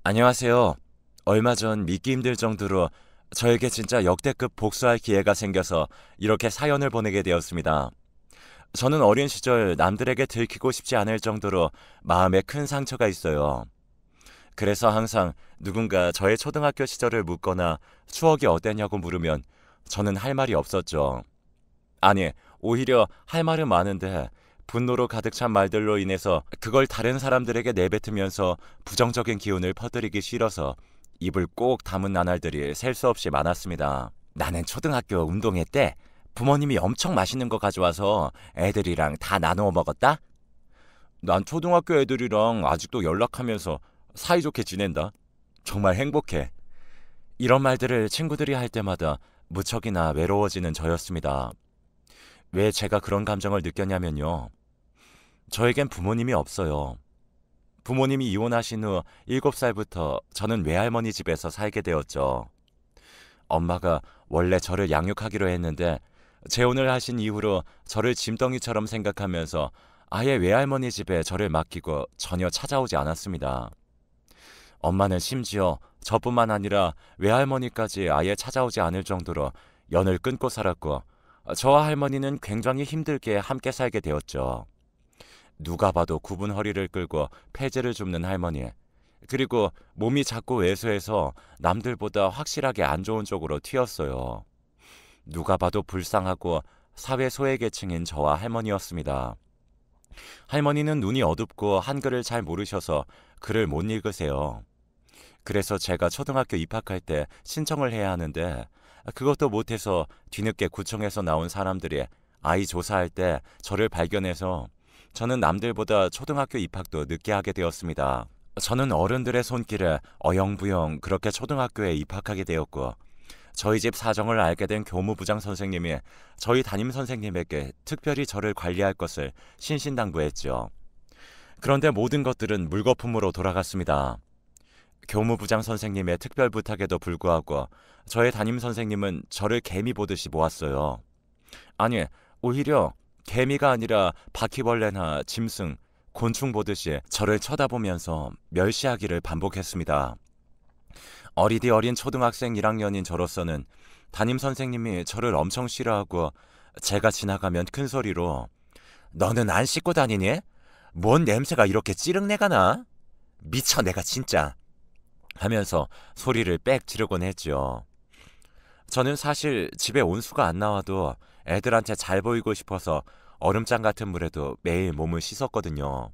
안녕하세요. 얼마 전 믿기 힘들 정도로 저에게 진짜 역대급 복수할 기회가 생겨서 이렇게 사연을 보내게 되었습니다. 저는 어린 시절 남들에게 들키고 싶지 않을 정도로 마음에 큰 상처가 있어요. 그래서 항상 누군가 저의 초등학교 시절을 묻거나 추억이 어땠냐고 물으면 저는 할 말이 없었죠. 아니, 오히려 할 말은 많은데 분노로 가득 찬 말들로 인해서 그걸 다른 사람들에게 내뱉으면서 부정적인 기운을 퍼뜨리기 싫어서 입을 꼭 다문 나날들이 셀 수 없이 많았습니다. 나는 초등학교 운동회 때 부모님이 엄청 맛있는 거 가져와서 애들이랑 다 나누어 먹었다? 난 초등학교 애들이랑 아직도 연락하면서 사이좋게 지낸다. 정말 행복해. 이런 말들을 친구들이 할 때마다 무척이나 외로워지는 저였습니다. 왜 제가 그런 감정을 느꼈냐면요. 저에겐 부모님이 없어요. 부모님이 이혼하신 후 7살부터 저는 외할머니 집에서 살게 되었죠. 엄마가 원래 저를 양육하기로 했는데 재혼을 하신 이후로 저를 짐덩이처럼 생각하면서 아예 외할머니 집에 저를 맡기고 전혀 찾아오지 않았습니다. 엄마는 심지어 저뿐만 아니라 외할머니까지 아예 찾아오지 않을 정도로 연을 끊고 살았고 저와 할머니는 굉장히 힘들게 함께 살게 되었죠. 누가 봐도 굽은 허리를 끌고 폐지를 줍는 할머니. 그리고 몸이 자꾸 왜소해서 남들보다 확실하게 안 좋은 쪽으로 튀었어요. 누가 봐도 불쌍하고 사회 소외계층인 저와 할머니였습니다. 할머니는 눈이 어둡고 한글을 잘 모르셔서 글을 못 읽으세요. 그래서 제가 초등학교 입학할 때 신청을 해야 하는데 그것도 못해서 뒤늦게 구청에서 나온 사람들이 아이 조사할 때 저를 발견해서 저는 남들보다 초등학교 입학도 늦게 하게 되었습니다. 저는 어른들의 손길에 어영부영 그렇게 초등학교에 입학하게 되었고 저희 집 사정을 알게 된 교무부장 선생님이 저희 담임 선생님에게 특별히 저를 관리할 것을 신신당부했죠. 그런데 모든 것들은 물거품으로 돌아갔습니다. 교무부장 선생님의 특별 부탁에도 불구하고 저의 담임 선생님은 저를 개미 보듯이 보았어요. 아니, 오히려 개미가 아니라 바퀴벌레나 짐승, 곤충 보듯이 저를 쳐다보면서 멸시하기를 반복했습니다. 어리디 어린 초등학생 1학년인 저로서는 담임 선생님이 저를 엄청 싫어하고 제가 지나가면 큰 소리로 너는 안 씻고 다니니? 뭔 냄새가 이렇게 찌릉내가 나? 미쳐 내가 진짜 하면서 소리를 빽 지르곤 했죠. 저는 사실 집에 온수가 안 나와도 애들한테 잘 보이고 싶어서 얼음장 같은 물에도 매일 몸을 씻었거든요.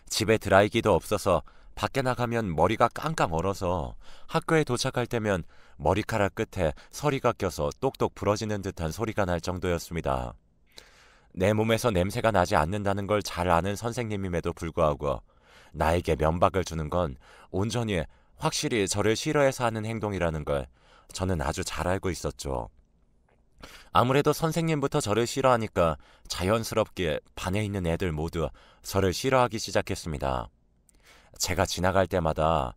집에 드라이기도 없어서 밖에 나가면 머리가 깡깡 얼어서 학교에 도착할 때면 머리카락 끝에 서리가 껴서 똑똑 부러지는 듯한 소리가 날 정도였습니다. 내 몸에서 냄새가 나지 않는다는 걸 잘 아는 선생님임에도 불구하고 나에게 면박을 주는 건 온전히 확실히 저를 싫어해서 하는 행동이라는 걸 저는 아주 잘 알고 있었죠. 아무래도 선생님부터 저를 싫어하니까 자연스럽게 반에 있는 애들 모두 저를 싫어하기 시작했습니다. 제가 지나갈 때마다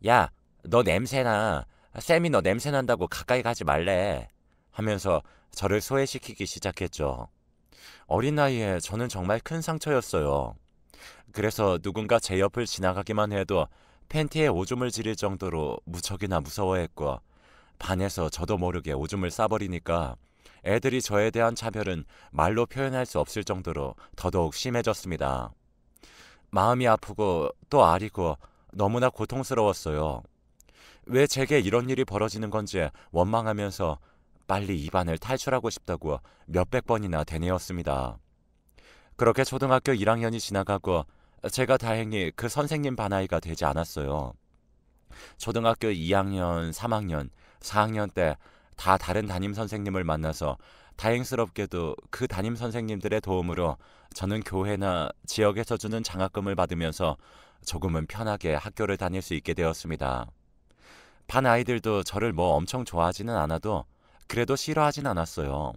야, 너 냄새나. 쌤이 너 냄새난다고 가까이 가지 말래. 하면서 저를 소외시키기 시작했죠. 어린 나이에 저는 정말 큰 상처였어요. 그래서 누군가 제 옆을 지나가기만 해도 팬티에 오줌을 지릴 정도로 무척이나 무서워했고 반에서 저도 모르게 오줌을 싸버리니까 애들이 저에 대한 차별은 말로 표현할 수 없을 정도로 더더욱 심해졌습니다. 마음이 아프고 또 아리고 너무나 고통스러웠어요. 왜 제게 이런 일이 벌어지는 건지 원망하면서 빨리 이 반을 탈출하고 싶다고 몇백 번이나 되뇌었습니다. 그렇게 초등학교 1학년이 지나가고 제가 다행히 그 선생님 반 아이가 되지 않았어요. 초등학교 2학년, 3학년, 4학년 때 다 다른 담임 선생님을 만나서 다행스럽게도 그 담임 선생님들의 도움으로 저는 교회나 지역에서 주는 장학금을 받으면서 조금은 편하게 학교를 다닐 수 있게 되었습니다. 반 아이들도 저를 뭐 엄청 좋아하지는 않아도 그래도 싫어하진 않았어요.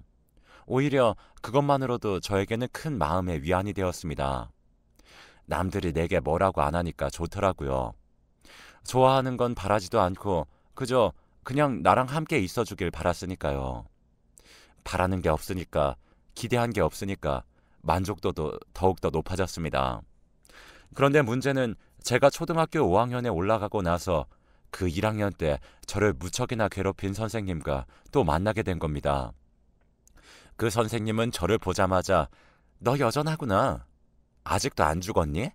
오히려 그것만으로도 저에게는 큰 마음의 위안이 되었습니다. 남들이 내게 뭐라고 안 하니까 좋더라고요. 좋아하는 건 바라지도 않고 그저 그냥 나랑 함께 있어주길 바랐으니까요. 바라는 게 없으니까, 기대한 게 없으니까 만족도도 더욱더 높아졌습니다. 그런데 문제는 제가 초등학교 5학년에 올라가고 나서 그 1학년 때 저를 무척이나 괴롭힌 선생님과 또 만나게 된 겁니다. 그 선생님은 저를 보자마자 "너 여전하구나. 아직도 안 죽었니?"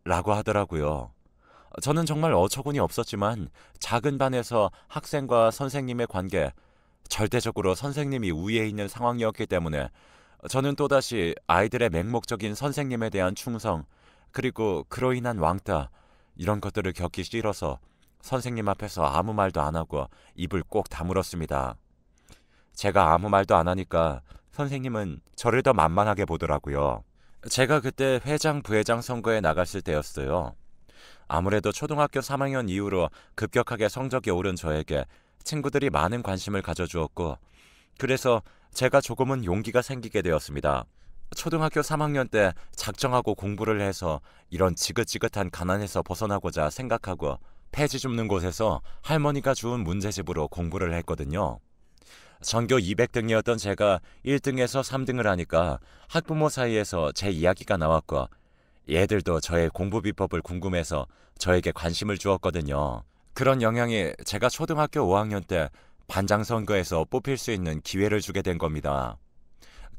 라고 하더라고요. 저는 정말 어처구니 없었지만 작은 반에서 학생과 선생님의 관계, 절대적으로 선생님이 우위에 있는 상황이었기 때문에 저는 또다시 아이들의 맹목적인 선생님에 대한 충성, 그리고 그로 인한 왕따, 이런 것들을 겪기 싫어서 선생님 앞에서 아무 말도 안 하고 입을 꼭 다물었습니다. 제가 아무 말도 안 하니까 선생님은 저를 더 만만하게 보더라고요. 제가 그때 회장, 부회장 선거에 나갔을 때였어요. 아무래도 초등학교 3학년 이후로 급격하게 성적이 오른 저에게 친구들이 많은 관심을 가져주었고, 그래서 제가 조금은 용기가 생기게 되었습니다. 초등학교 3학년 때 작정하고 공부를 해서 이런 지긋지긋한 가난에서 벗어나고자 생각하고 폐지 줍는 곳에서 할머니가 주운 문제집으로 공부를 했거든요. 전교 200등이었던 제가 1등에서 3등을 하니까 학부모 사이에서 제 이야기가 나왔고, 얘들도 저의 공부 비법을 궁금해서 저에게 관심을 주었거든요. 그런 영향이 제가 초등학교 5학년 때 반장 선거에서 뽑힐 수 있는 기회를 주게 된 겁니다.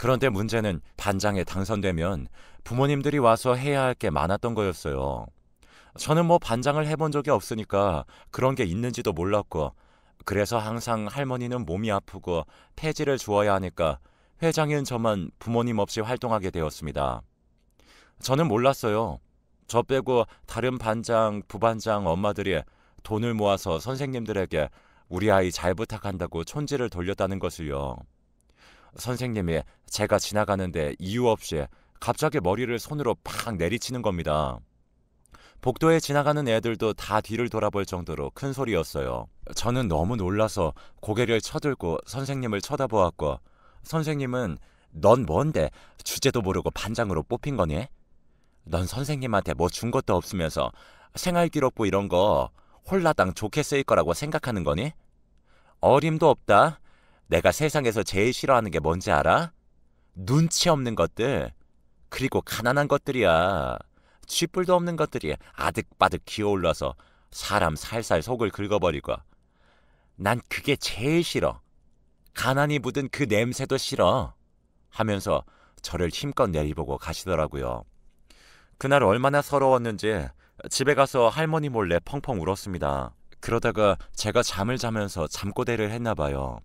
그런데 문제는 반장에 당선되면 부모님들이 와서 해야 할 게 많았던 거였어요. 저는 반장을 해본 적이 없으니까 그런 게 있는지도 몰랐고, 그래서 항상 할머니는 몸이 아프고 폐지를 주어야 하니까 회장인 저만 부모님 없이 활동하게 되었습니다. 저는 몰랐어요. 저 빼고 다른 반장, 부반장 엄마들이 돈을 모아서 선생님들에게 우리 아이 잘 부탁한다고 촌지를 돌렸다는 것을요. 선생님이 제가 지나가는데 이유 없이 갑자기 머리를 손으로 팍 내리치는 겁니다. 복도에 지나가는 애들도 다 뒤를 돌아볼 정도로 큰 소리였어요. 저는 너무 놀라서 고개를 쳐들고 선생님을 쳐다보았고, 선생님은 "넌 뭔데 주제도 모르고 반장으로 뽑힌 거니? 넌 선생님한테 뭐 준 것도 없으면서 생활기록부 이런 거 홀라당 좋게 쓰일 거라고 생각하는 거니? 어림도 없다. 내가 세상에서 제일 싫어하는 게 뭔지 알아? 눈치 없는 것들, 그리고 가난한 것들이야. 쥐뿔도 없는 것들이 아득바득 기어올라서 사람 살살 속을 긁어버리고. 난 그게 제일 싫어. 가난이 묻은 그 냄새도 싫어." 하면서 저를 힘껏 내리보고 가시더라고요. 그날 얼마나 서러웠는지 집에 가서 할머니 몰래 펑펑 울었습니다. 그러다가 제가 잠을 자면서 잠꼬대를 했나 봐요.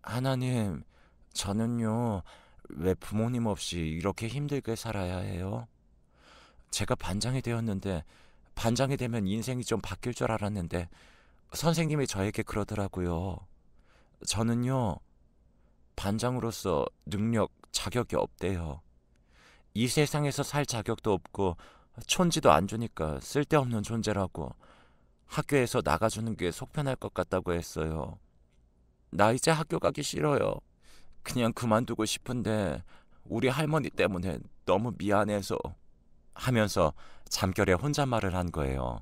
"하나님, 저는요, 왜 부모님 없이 이렇게 힘들게 살아야 해요? 제가 반장이 되었는데, 반장이 되면 인생이 좀 바뀔 줄 알았는데 선생님이 저에게 그러더라고요. 저는요, 반장으로서 능력, 자격이 없대요. 이 세상에서 살 자격도 없고 촌지도 안 주니까 쓸데없는 존재라고, 학교에서 나가주는 게 속편할 것 같다고 했어요. 나 이제 학교 가기 싫어요. 그냥 그만두고 싶은데 우리 할머니 때문에 너무 미안해서." 하면서 잠결에 혼잣말을 한 거예요.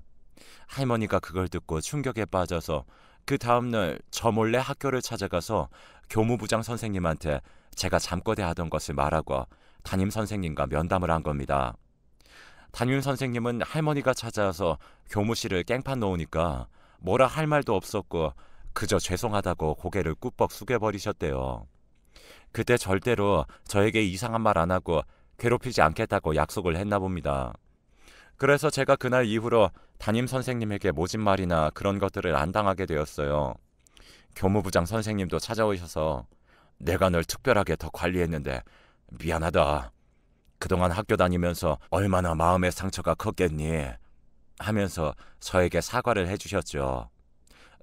할머니가 그걸 듣고 충격에 빠져서 그 다음날 저 몰래 학교를 찾아가서 교무부장 선생님한테 제가 잠꼬대 하던 것을 말하고 담임 선생님과 면담을 한 겁니다. 담임 선생님은 할머니가 찾아와서 교무실을 깽판 놓으니까 뭐라 할 말도 없었고 그저 죄송하다고 고개를 꾸벅 숙여버리셨대요. 그때 절대로 저에게 이상한 말 안 하고 괴롭히지 않겠다고 약속을 했나 봅니다. 그래서 제가 그날 이후로 담임 선생님에게 모진말이나 그런 것들을 안 당하게 되었어요. 교무부장 선생님도 찾아오셔서 "내가 널 특별하게 더 관리했는데 미안하다. 그동안 학교 다니면서 얼마나 마음의 상처가 컸겠니?" 하면서 저에게 사과를 해주셨죠.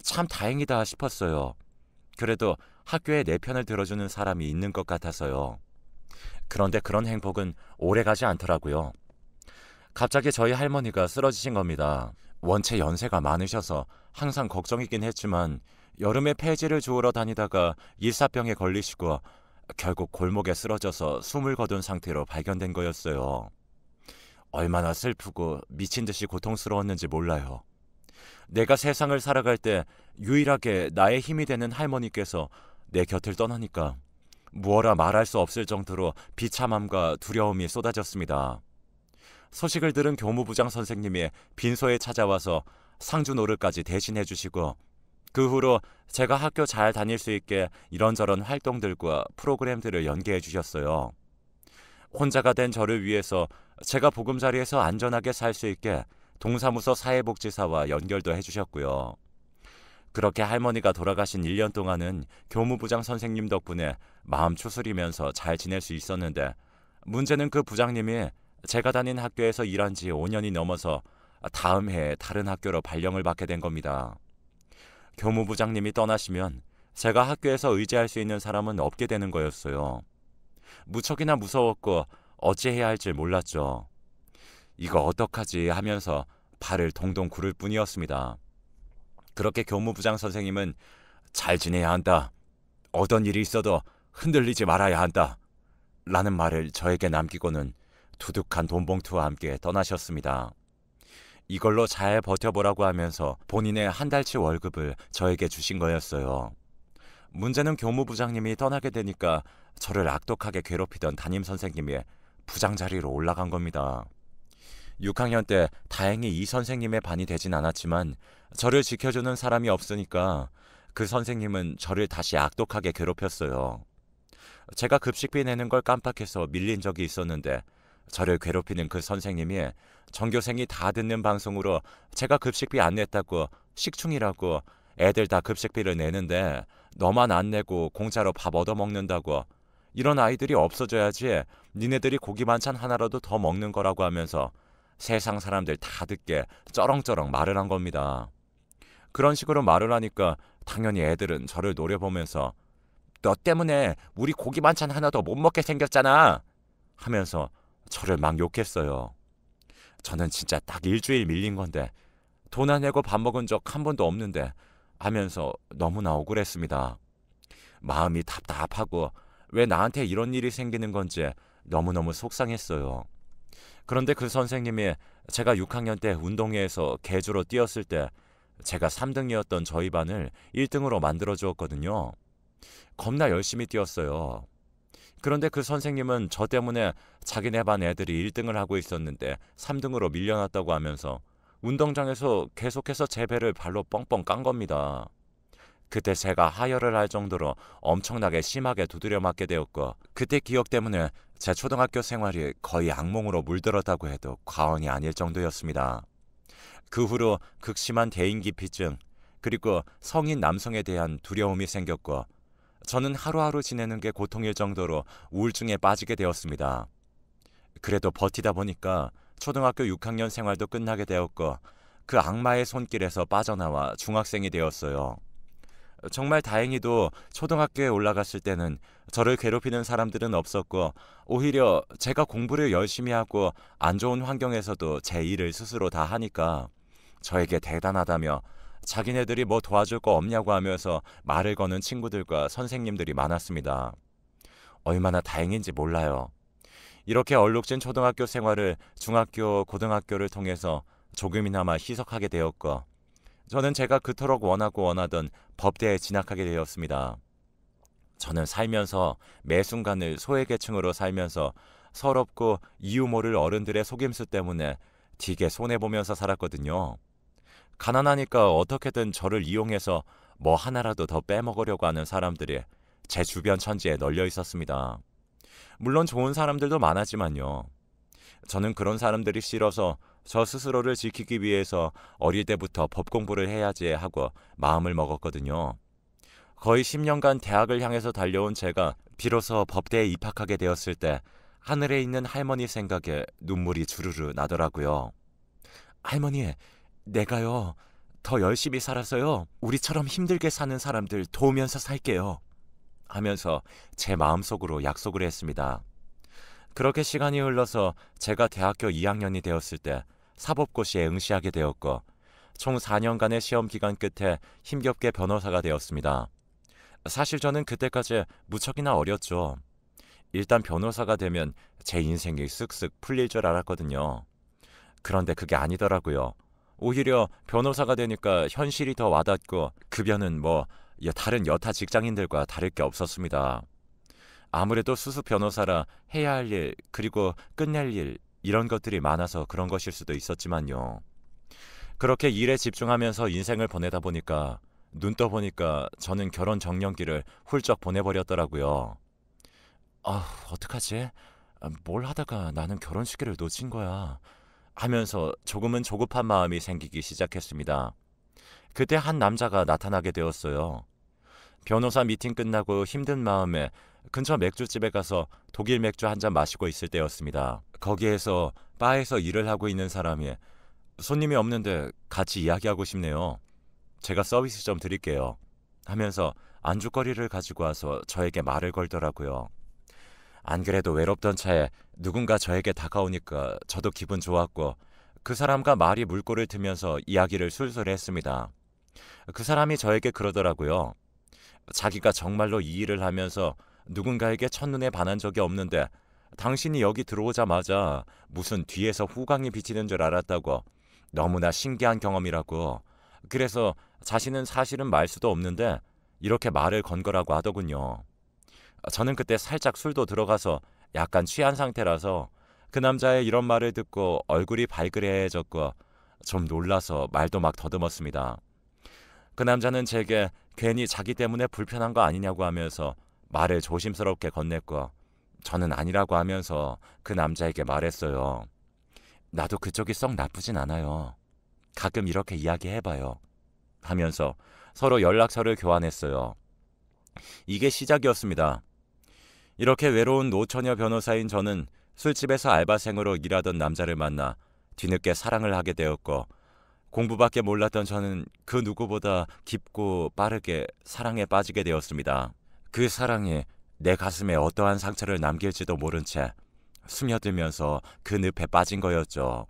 참 다행이다 싶었어요. 그래도 학교에 내 편을 들어주는 사람이 있는 것 같아서요. 그런데 그런 행복은 오래가지 않더라고요. 갑자기 저희 할머니가 쓰러지신 겁니다. 원체 연세가 많으셔서 항상 걱정이긴 했지만 여름에 폐지를 주우러 다니다가 일사병에 걸리시고 결국 골목에 쓰러져서 숨을 거둔 상태로 발견된 거였어요. 얼마나 슬프고 미친 듯이 고통스러웠는지 몰라요. 내가 세상을 살아갈 때 유일하게 나의 힘이 되는 할머니께서 내 곁을 떠나니까 무어라 말할 수 없을 정도로 비참함과 두려움이 쏟아졌습니다. 소식을 들은 교무부장 선생님이 빈소에 찾아와서 상주 노릇까지 대신해 주시고 그 후로 제가 학교 잘 다닐 수 있게 이런저런 활동들과 프로그램들을 연계해 주셨어요. 혼자가 된 저를 위해서 제가 보금자리에서 안전하게 살 수 있게 동사무소 사회복지사와 연결도 해주셨고요. 그렇게 할머니가 돌아가신 1년 동안은 교무부장 선생님 덕분에 마음 추스리면서 잘 지낼 수 있었는데, 문제는 그 부장님이 제가 다닌 학교에서 일한 지 5년이 넘어서 다음 해에 다른 학교로 발령을 받게 된 겁니다. 교무부장님이 떠나시면 제가 학교에서 의지할 수 있는 사람은 없게 되는 거였어요. 무척이나 무서웠고 어찌해야 할지 몰랐죠. 이거 어떡하지 하면서 발을 동동 구를 뿐이었습니다. 그렇게 교무부장 선생님은 잘 지내야 한다. 어떤 일이 있어도 흔들리지 말아야 한다. 라는 말을 저에게 남기고는 두둑한 돈봉투와 함께 떠나셨습니다. 이걸로 잘 버텨보라고 하면서 본인의 한 달치 월급을 저에게 주신 거였어요. 문제는 교무부장님이 떠나게 되니까 저를 악독하게 괴롭히던 담임선생님이 부장 자리로 올라간 겁니다. 6학년 때 다행히 이 선생님의 반이 되진 않았지만 저를 지켜주는 사람이 없으니까 그 선생님은 저를 다시 악독하게 괴롭혔어요. 제가 급식비 내는 걸 깜빡해서 밀린 적이 있었는데 저를 괴롭히는 그 선생님이 전교생이 다 듣는 방송으로 제가 급식비 안 냈다고 식충이라고 애들 다 급식비를 내는데 너만 안 내고 공짜로 밥 얻어먹는다고 이런 아이들이 없어져야지 니네들이 고기 반찬 하나라도 더 먹는 거라고 하면서 세상 사람들 다 듣게 쩌렁쩌렁 말을 한 겁니다. 그런 식으로 말을 하니까 당연히 애들은 저를 노려보면서 너 때문에 우리 고기 반찬 하나도 못 먹게 생겼잖아 하면서 저를 막 욕했어요. 저는 진짜 딱 일주일 밀린 건데 돈 안 내고 밥 먹은 적 한 번도 없는데 하면서 너무나 억울했습니다. 마음이 답답하고 왜 나한테 이런 일이 생기는 건지 너무너무 속상했어요. 그런데 그 선생님이 제가 6학년 때 운동회에서 계주로 뛰었을 때 제가 3등이었던 저희 반을 1등으로 만들어 주었거든요. 겁나 열심히 뛰었어요. 그런데 그 선생님은 저 때문에 자기네 반 애들이 1등을 하고 있었는데 3등으로 밀려났다고 하면서 운동장에서 계속해서 제 배를 발로 뻥뻥 깐 겁니다. 그때 제가 하혈을 할 정도로 엄청나게 심하게 두드려 맞게 되었고 그때 기억 때문에 제 초등학교 생활이 거의 악몽으로 물들었다고 해도 과언이 아닐 정도였습니다. 그 후로 극심한 대인기피증 그리고 성인 남성에 대한 두려움이 생겼고 저는 하루하루 지내는 게 고통일 정도로 우울증에 빠지게 되었습니다. 그래도 버티다 보니까 초등학교 6학년 생활도 끝나게 되었고 그 악마의 손길에서 빠져나와 중학생이 되었어요. 정말 다행히도 초등학교에 올라갔을 때는 저를 괴롭히는 사람들은 없었고 오히려 제가 공부를 열심히 하고 안 좋은 환경에서도 제 일을 스스로 다 하니까 저에게 대단하다며 자기네들이 뭐 도와줄 거 없냐고 하면서 말을 거는 친구들과 선생님들이 많았습니다. 얼마나 다행인지 몰라요. 이렇게 얼룩진 초등학교 생활을 중학교, 고등학교를 통해서 조금이나마 희석하게 되었고 저는 제가 그토록 원하고 원하던 법대에 진학하게 되었습니다. 저는 살면서 매 순간을 소외계층으로 살면서 서럽고 이유 모를 어른들의 속임수 때문에 되게 손해보면서 살았거든요. 가난하니까 어떻게든 저를 이용해서 뭐 하나라도 더 빼먹으려고 하는 사람들이 제 주변 천지에 널려 있었습니다. 물론 좋은 사람들도 많았지만요. 저는 그런 사람들이 싫어서 저 스스로를 지키기 위해서 어릴 때부터 법 공부를 해야지 하고 마음을 먹었거든요. 거의 10년간 대학을 향해서 달려온 제가 비로소 법대에 입학하게 되었을 때 하늘에 있는 할머니 생각에 눈물이 주르르 나더라고요. 할머니, 내가요 더 열심히 살아서요 우리처럼 힘들게 사는 사람들 도우면서 살게요 하면서 제 마음속으로 약속을 했습니다. 그렇게 시간이 흘러서 제가 대학교 2학년이 되었을 때 사법고시에 응시하게 되었고 총 4년간의 시험 기간 끝에 힘겹게 변호사가 되었습니다. 사실 저는 그때까지 무척이나 어렸죠. 일단 변호사가 되면 제 인생이 쓱쓱 풀릴 줄 알았거든요. 그런데 그게 아니더라고요. 오히려 변호사가 되니까 현실이 더 와닿고 급여는 뭐 다른 여타 직장인들과 다를 게 없었습니다. 아무래도 수습 변호사라 해야 할 일 그리고 끝낼 일 이런 것들이 많아서 그런 것일 수도 있었지만요. 그렇게 일에 집중하면서 인생을 보내다 보니까 눈 떠보니까 저는 결혼 정년기를 훌쩍 보내버렸더라고요. 어떡하지? 뭘 하다가 나는 결혼 시기를 놓친 거야. 하면서 조금은 조급한 마음이 생기기 시작했습니다. 그때 한 남자가 나타나게 되었어요. 변호사 미팅 끝나고 힘든 마음에 근처 맥주집에 가서 독일 맥주 한 잔 마시고 있을 때였습니다. 거기에서 바에서 일을 하고 있는 사람이 손님이 없는데 같이 이야기하고 싶네요. 제가 서비스 좀 드릴게요. 하면서 안주거리를 가지고 와서 저에게 말을 걸더라고요. 안 그래도 외롭던 차에 누군가 저에게 다가오니까 저도 기분 좋았고 그 사람과 말이 물꼬를 트면서 이야기를 술술 했습니다. 그 사람이 저에게 그러더라고요. 자기가 정말로 이 일을 하면서 누군가에게 첫눈에 반한 적이 없는데 당신이 여기 들어오자마자 무슨 뒤에서 후광이 비치는 줄 알았다고. 너무나 신기한 경험이라고. 그래서 자신은 사실은 말 수도 없는데 이렇게 말을 건 거라고 하더군요. 저는 그때 살짝 술도 들어가서 약간 취한 상태라서 그 남자의 이런 말을 듣고 얼굴이 발그레해졌고 좀 놀라서 말도 막 더듬었습니다. 그 남자는 제게 괜히 자기 때문에 불편한 거 아니냐고 하면서 말을 조심스럽게 건넸고 저는 아니라고 하면서 그 남자에게 말했어요. 나도 그쪽이 썩 나쁘진 않아요. 가끔 이렇게 이야기해봐요. 하면서 서로 연락처를 교환했어요. 이게 시작이었습니다. 이렇게 외로운 노처녀 변호사인 저는 술집에서 알바생으로 일하던 남자를 만나 뒤늦게 사랑을 하게 되었고 공부밖에 몰랐던 저는 그 누구보다 깊고 빠르게 사랑에 빠지게 되었습니다. 그 사랑이 내 가슴에 어떠한 상처를 남길지도 모른 채 스며들면서 그 늪에 빠진 거였죠.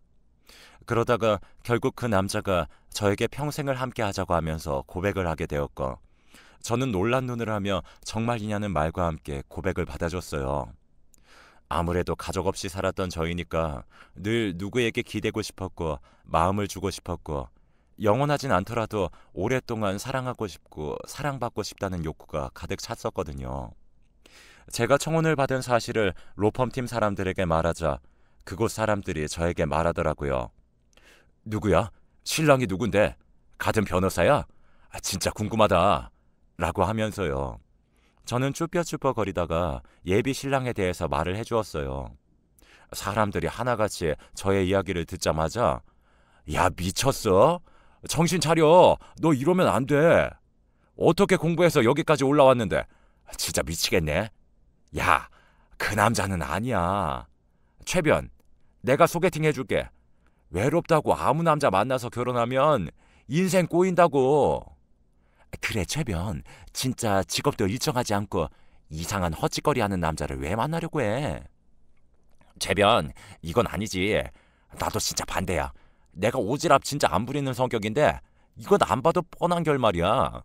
그러다가 결국 그 남자가 저에게 평생을 함께 하자고 하면서 고백을 하게 되었고 저는 놀란 눈을 하며 정말이냐는 말과 함께 고백을 받아줬어요. 아무래도 가족 없이 살았던 저희니까 늘 누구에게 기대고 싶었고 마음을 주고 싶었고 영원하진 않더라도 오랫동안 사랑하고 싶고 사랑받고 싶다는 욕구가 가득 찼었거든요. 제가 청혼을 받은 사실을 로펌팀 사람들에게 말하자 그곳 사람들이 저에게 말하더라고요. 누구야? 신랑이 누군데? 같은 변호사야? 진짜 궁금하다. 라고 하면서요. 저는 쭈뼛쭈뼛거리다가 예비 신랑에 대해서 말을 해주었어요. 사람들이 하나같이 저의 이야기를 듣자마자 야 미쳤어? 정신 차려. 너 이러면 안 돼. 어떻게 공부해서 여기까지 올라왔는데. 진짜 미치겠네. 야, 그 남자는 아니야. 최변, 내가 소개팅 해줄게. 외롭다고 아무 남자 만나서 결혼하면 인생 꼬인다고. 그래 최변, 진짜 직업도 일정하지 않고 이상한 헛짓거리하는 남자를 왜 만나려고 해? 최변, 이건 아니지. 나도 진짜 반대야. 내가 오지랖 진짜 안 부리는 성격인데 이건 안 봐도 뻔한 결말이야.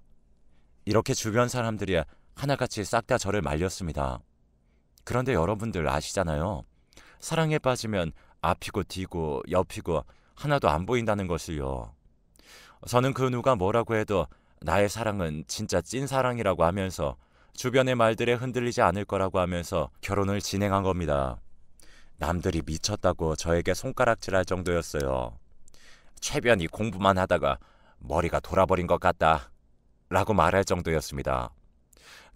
이렇게 주변 사람들이 하나같이 싹 다 저를 말렸습니다. 그런데 여러분들 아시잖아요. 사랑에 빠지면 앞이고 뒤고 옆이고 하나도 안 보인다는 것을요. 저는 그 누가 뭐라고 해도 나의 사랑은 진짜 찐 사랑이라고 하면서 주변의 말들에 흔들리지 않을 거라고 하면서 결혼을 진행한 겁니다. 남들이 미쳤다고 저에게 손가락질할 정도였어요. 최변이 공부만 하다가 머리가 돌아버린 것 같다 라고 말할 정도였습니다.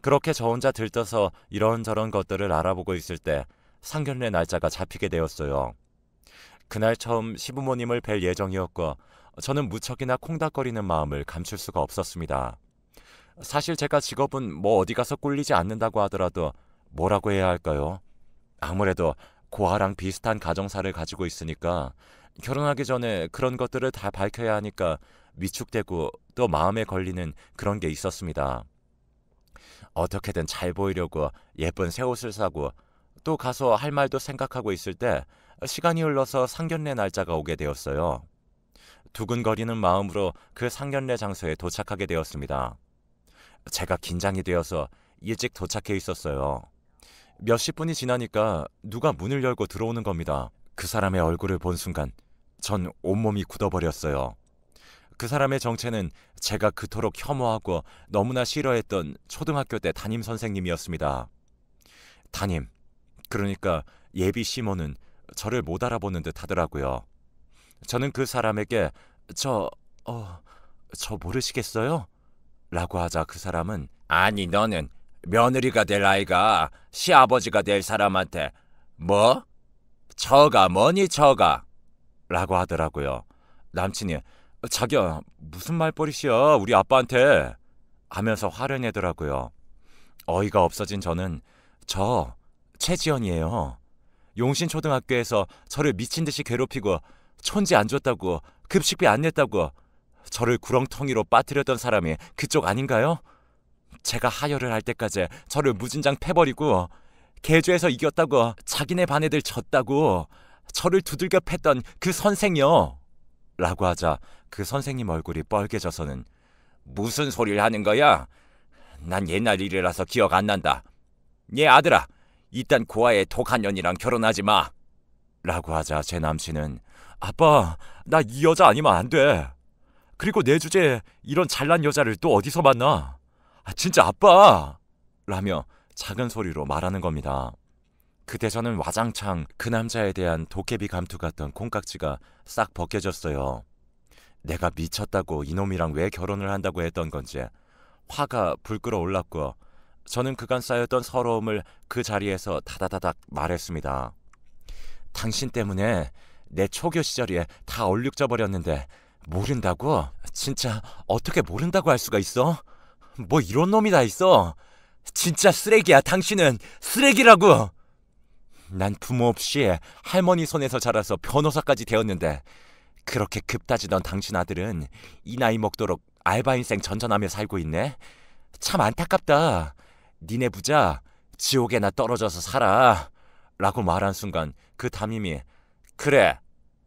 그렇게 저 혼자 들떠서 이런저런 것들을 알아보고 있을 때 상견례 날짜가 잡히게 되었어요. 그날 처음 시부모님을 뵐 예정이었고 저는 무척이나 콩닥거리는 마음을 감출 수가 없었습니다. 사실 제가 직업은 뭐 어디 가서 꿀리지 않는다고 하더라도 뭐라고 해야 할까요? 아무래도 고아랑 비슷한 가정사를 가지고 있으니까 결혼하기 전에 그런 것들을 다 밝혀야 하니까 위축되고 또 마음에 걸리는 그런 게 있었습니다. 어떻게든 잘 보이려고 예쁜 새 옷을 사고 또 가서 할 말도 생각하고 있을 때 시간이 흘러서 상견례 날짜가 오게 되었어요. 두근거리는 마음으로 그 상견례 장소에 도착하게 되었습니다. 제가 긴장이 되어서 일찍 도착해 있었어요. 몇십 분이 지나니까 누가 문을 열고 들어오는 겁니다. 그 사람의 얼굴을 본 순간 전 온몸이 굳어버렸어요. 그 사람의 정체는 제가 그토록 혐오하고 너무나 싫어했던 초등학교 때 담임 선생님이었습니다. 담임, 그러니까 예비 시모는 저를 못 알아보는 듯 하더라고요. 저는 그 사람에게 저 모르시겠어요? 라고 하자 그 사람은 아니 너는 며느리가 될 아이가 시아버지가 될 사람한테 뭐? 저가 뭐니 저가? 라고 하더라고요. 남친이 자기야 무슨 말버릇이야 우리 아빠한테 하면서 화를 내더라고요. 어이가 없어진 저는 저 최지연이에요. 용신초등학교에서 저를 미친 듯이 괴롭히고 촌지 안 줬다고 급식비 안 냈다고 저를 구렁텅이로 빠뜨렸던 사람이 그쪽 아닌가요? 제가 하혈을 할 때까지 저를 무진장 패버리고 계주에서 이겼다고 자기네 반 애들 졌다고 저를 두들겨 팼던 그 선생이요. 라고 하자 그 선생님 얼굴이 뻘개져서는 무슨 소리를 하는 거야? 난 옛날 일이라서 기억 안 난다. 얘 아들아, 이딴 고아의 독한 년이랑 결혼하지 마. 라고 하자 제 남친은 아빠, 나 이 여자 아니면 안 돼. 그리고 내 주제에 이런 잘난 여자를 또 어디서 만나? 진짜 아빠! 라며 작은 소리로 말하는 겁니다. 그때 저는 와장창 그 남자에 대한 도깨비 감투 같던 콩깍지가 싹 벗겨졌어요. 내가 미쳤다고 이놈이랑 왜 결혼을 한다고 했던 건지 화가 불 끓어올랐고 저는 그간 쌓였던 서러움을 그 자리에서 다다다닥 말했습니다. 당신 때문에 내 초교 시절이 다 얼룩져 버렸는데 모른다고? 진짜 어떻게 모른다고 할 수가 있어? 뭐 이런 놈이 다 있어. 진짜 쓰레기야. 당신은 쓰레기라고. 난 부모 없이 할머니 손에서 자라서 변호사까지 되었는데 그렇게 급 따지던 당신 아들은 이 나이 먹도록 알바 인생 전전하며 살고 있네. 참 안타깝다. 니네 부자 지옥에나 떨어져서 살아. 라고 말한 순간 그 담임이 그래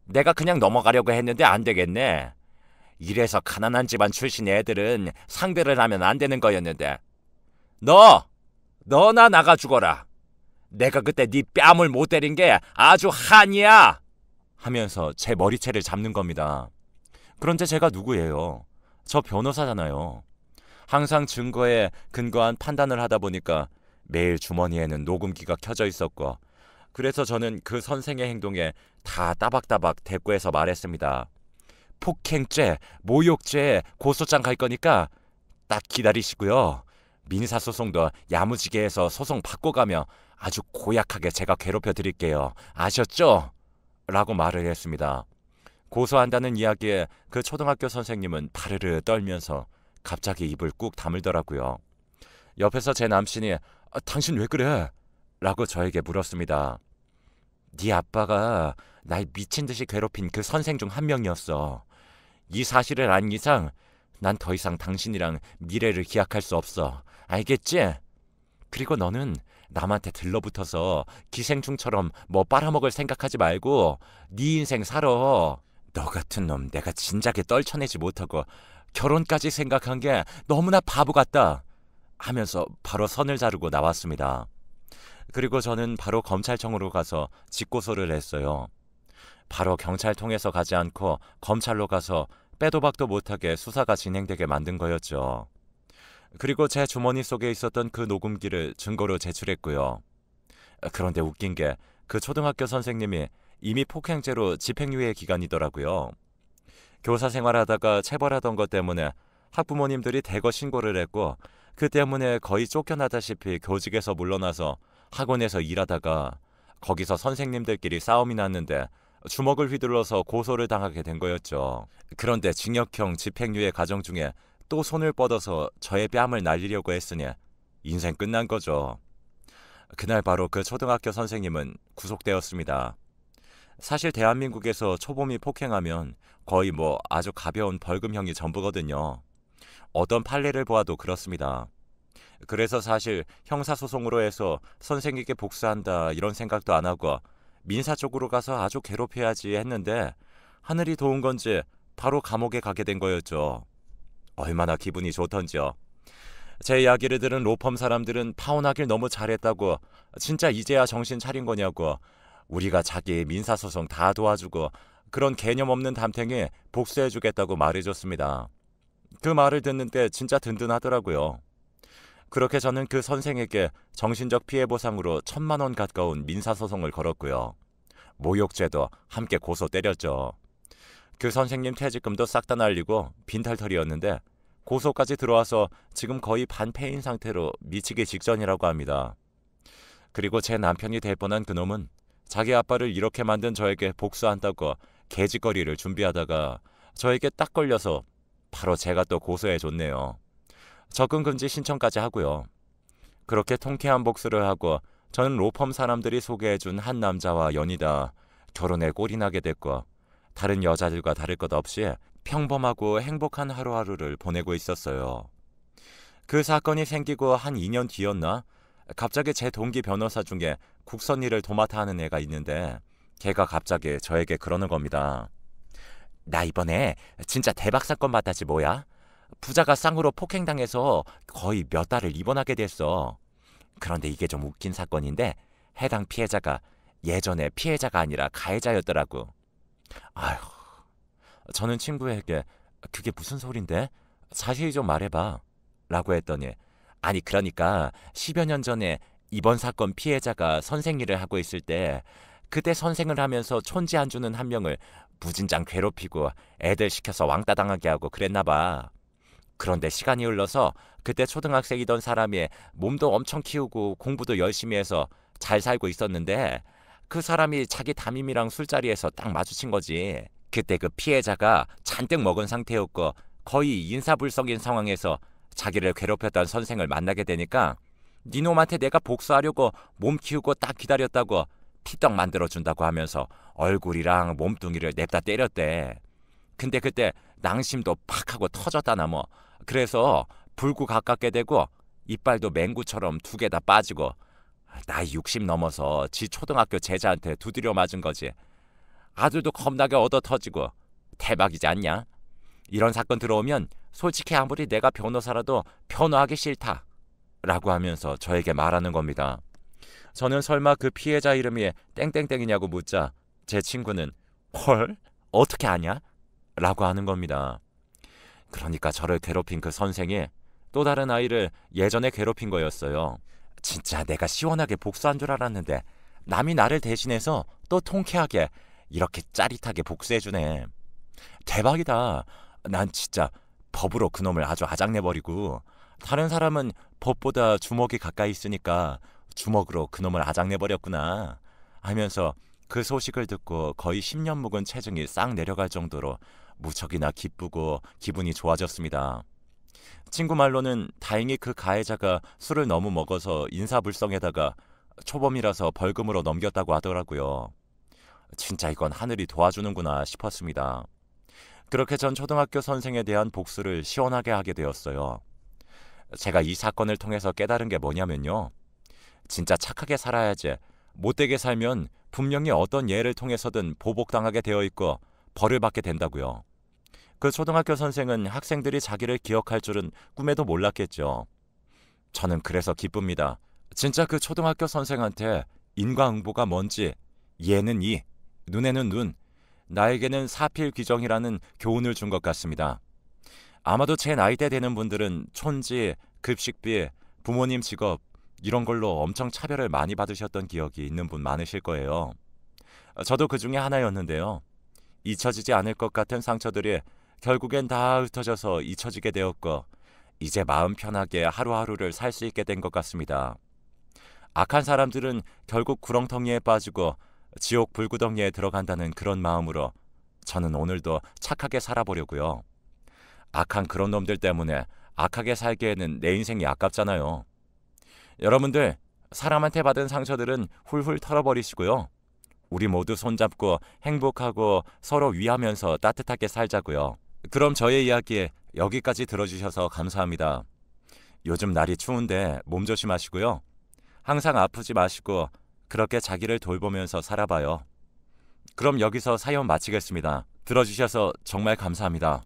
내가 그냥 넘어가려고 했는데 안 되겠네. 이래서 가난한 집안 출신 애들은 상대를 하면 안 되는 거였는데 너나 나가 죽어라. 내가 그때 네 뺨을 못 때린 게 아주 한이야. 하면서 제 머리채를 잡는 겁니다. 그런데 제가 누구예요? 저 변호사잖아요. 항상 증거에 근거한 판단을 하다 보니까 매일 주머니에는 녹음기가 켜져 있었고 그래서 저는 그 선생의 행동에 다 따박따박 대꾸해서 말했습니다. 폭행죄, 모욕죄 고소장 갈 거니까 딱 기다리시고요. 민사소송도 야무지게 해서 소송 바꿔가며 아주 고약하게 제가 괴롭혀 드릴게요. 아셨죠? 라고 말을 했습니다. 고소한다는 이야기에 그 초등학교 선생님은 파르르 떨면서 갑자기 입을 꾹 다물더라고요. 옆에서 제 남친이 당신 왜 그래? 라고 저에게 물었습니다. 네 아빠가 날 미친 듯이 괴롭힌 그 선생 중 한 명이었어. 이 사실을 안 이상 난 더 이상 당신이랑 미래를 기약할 수 없어. 알겠지? 그리고 너는 남한테 들러붙어서 기생충처럼 뭐 빨아먹을 생각하지 말고 네 인생 살아. 너 같은 놈 내가 진작에 떨쳐내지 못하고 결혼까지 생각한 게 너무나 바보 같다. 하면서 바로 선을 자르고 나왔습니다. 그리고 저는 바로 검찰청으로 가서 직고소를 했어요. 바로 경찰통해서 가지 않고 검찰로 가서 빼도 박도 못하게 수사가 진행되게 만든 거였죠. 그리고 제 주머니 속에 있었던 그 녹음기를 증거로 제출했고요. 그런데 웃긴 게 그 초등학교 선생님이 이미 폭행죄로 집행유예 기간이더라고요. 교사 생활하다가 체벌하던 것 때문에 학부모님들이 대거 신고를 했고 그 때문에 거의 쫓겨나다시피 교직에서 물러나서 학원에서 일하다가 거기서 선생님들끼리 싸움이 났는데 주먹을 휘둘러서 고소를 당하게 된 거였죠. 그런데 징역형 집행유예 과정 중에 또 손을 뻗어서 저의 뺨을 날리려고 했으니 인생 끝난 거죠. 그날 바로 그 초등학교 선생님은 구속되었습니다. 사실 대한민국에서 초범이 폭행하면 거의 뭐 아주 가벼운 벌금형이 전부거든요. 어떤 판례를 보아도 그렇습니다. 그래서 사실 형사소송으로 해서 선생님께 복수한다 이런 생각도 안 하고 민사 쪽으로 가서 아주 괴롭혀야지 했는데 하늘이 도운 건지 바로 감옥에 가게 된 거였죠. 얼마나 기분이 좋던지요. 제 이야기를 들은 로펌 사람들은 파혼하길 너무 잘했다고 진짜 이제야 정신 차린 거냐고 우리가 자기 민사소송 다 도와주고 그런 개념 없는 담탱이 복수해주겠다고 말해줬습니다. 그 말을 듣는데 진짜 든든하더라고요. 그렇게 저는 그 선생에게 정신적 피해 보상으로 1,000만 원 가까운 민사소송을 걸었고요. 모욕죄도 함께 고소 때렸죠. 그 선생님 퇴직금도 싹 다 날리고 빈탈털이었는데 고소까지 들어와서 지금 거의 반폐인 상태로 미치기 직전이라고 합니다. 그리고 제 남편이 될 뻔한 그놈은 자기 아빠를 이렇게 만든 저에게 복수한다고 개짓거리를 준비하다가 저에게 딱 걸려서 바로 제가 또 고소해줬네요. 접근금지 신청까지 하고요. 그렇게 통쾌한 복수를 하고 저는 로펌 사람들이 소개해준 한 남자와 연이다 결혼에 꼴이 나게 됐고 다른 여자들과 다를 것 없이 평범하고 행복한 하루하루를 보내고 있었어요. 그 사건이 생기고 한 2년 뒤였나? 갑자기 제 동기 변호사 중에 국선 일을 도맡아 하는 애가 있는데 걔가 갑자기 저에게 그러는 겁니다. 나 이번에 진짜 대박 사건 받았지 뭐야? 부자가 쌍으로 폭행당해서 거의 몇 달을 입원하게 됐어. 그런데 이게 좀 웃긴 사건인데 해당 피해자가 예전에 피해자가 아니라 가해자였더라고. 아휴, 저는 친구에게 그게 무슨 소린데? 자세히 좀 말해봐 라고 했더니 아니 그러니까 10여 년 전에 이번 사건 피해자가 선생 일을 하고 있을 때 그때 선생을 하면서 촌지 안 주는 한 명을 무진장 괴롭히고 애들 시켜서 왕따 당하게 하고 그랬나 봐. 그런데 시간이 흘러서 그때 초등학생이던 사람이 몸도 엄청 키우고 공부도 열심히 해서 잘 살고 있었는데 그 사람이 자기 담임이랑 술자리에서 딱 마주친 거지. 그때 그 피해자가 잔뜩 먹은 상태였고 거의 인사불성인 상황에서 자기를 괴롭혔던 선생을 만나게 되니까 니놈한테 내가 복수하려고 몸 키우고 딱 기다렸다고 피떡 만들어준다고 하면서 얼굴이랑 몸뚱이를 냅다 때렸대. 근데 그때 낭심도 팍 하고 터졌다나 뭐. 그래서 불구 가깝게 되고 이빨도 맹구처럼 2개 다 빠지고 나이 60 넘어서 지 초등학교 제자한테 두드려 맞은 거지. 아들도 겁나게 얻어 터지고 대박이지 않냐? 이런 사건 들어오면 솔직히 아무리 내가 변호사라도 변호하기 싫다 라고 하면서 저에게 말하는 겁니다. 저는 설마 그 피해자 이름이 땡땡땡이냐고 묻자 제 친구는 헐? 어떻게 아냐? 라고 하는 겁니다. 그러니까 저를 괴롭힌 그 선생이 또 다른 아이를 예전에 괴롭힌 거였어요. 진짜 내가 시원하게 복수한 줄 알았는데 남이 나를 대신해서 또 통쾌하게 이렇게 짜릿하게 복수해주네. 대박이다. 난 진짜 법으로 그놈을 아주 아작내버리고 다른 사람은 법보다 주먹이 가까이 있으니까 주먹으로 그놈을 아작내버렸구나 하면서 그 소식을 듣고 거의 10년 묵은 체중이 싹 내려갈 정도로 무척이나 기쁘고 기분이 좋아졌습니다. 친구 말로는 다행히 그 가해자가 술을 너무 먹어서 인사불성에다가 초범이라서 벌금으로 넘겼다고 하더라고요. 진짜 이건 하늘이 도와주는구나 싶었습니다. 그렇게 전 초등학교 선생에 대한 복수를 시원하게 하게 되었어요. 제가 이 사건을 통해서 깨달은 게 뭐냐면요. 진짜 착하게 살아야지 못되게 살면 분명히 어떤 예를 통해서든 보복당하게 되어 있고 벌을 받게 된다고요. 그 초등학교 선생은 학생들이 자기를 기억할 줄은 꿈에도 몰랐겠죠. 저는 그래서 기쁩니다. 진짜 그 초등학교 선생한테 인과응보가 뭔지 예는 이, 눈에는 눈, 나에게는 사필귀정이라는 교훈을 준 것 같습니다. 아마도 제 나이대 되는 분들은 촌지, 급식비, 부모님 직업 이런 걸로 엄청 차별을 많이 받으셨던 기억이 있는 분 많으실 거예요. 저도 그 중에 하나였는데요. 잊혀지지 않을 것 같은 상처들이 결국엔 다 흩어져서 잊혀지게 되었고 이제 마음 편하게 하루하루를 살 수 있게 된 것 같습니다. 악한 사람들은 결국 구렁텅이에 빠지고 지옥 불구덩이에 들어간다는 그런 마음으로 저는 오늘도 착하게 살아보려고요. 악한 그런 놈들 때문에 악하게 살기에는 내 인생이 아깝잖아요. 여러분들 사람한테 받은 상처들은 훌훌 털어버리시고요. 우리 모두 손잡고 행복하고 서로 위하면서 따뜻하게 살자고요. 그럼 저의 이야기 여기까지 들어주셔서 감사합니다. 요즘 날이 추운데 몸 조심하시고요. 항상 아프지 마시고 그렇게 자기를 돌보면서 살아봐요. 그럼 여기서 사연 마치겠습니다. 들어주셔서 정말 감사합니다.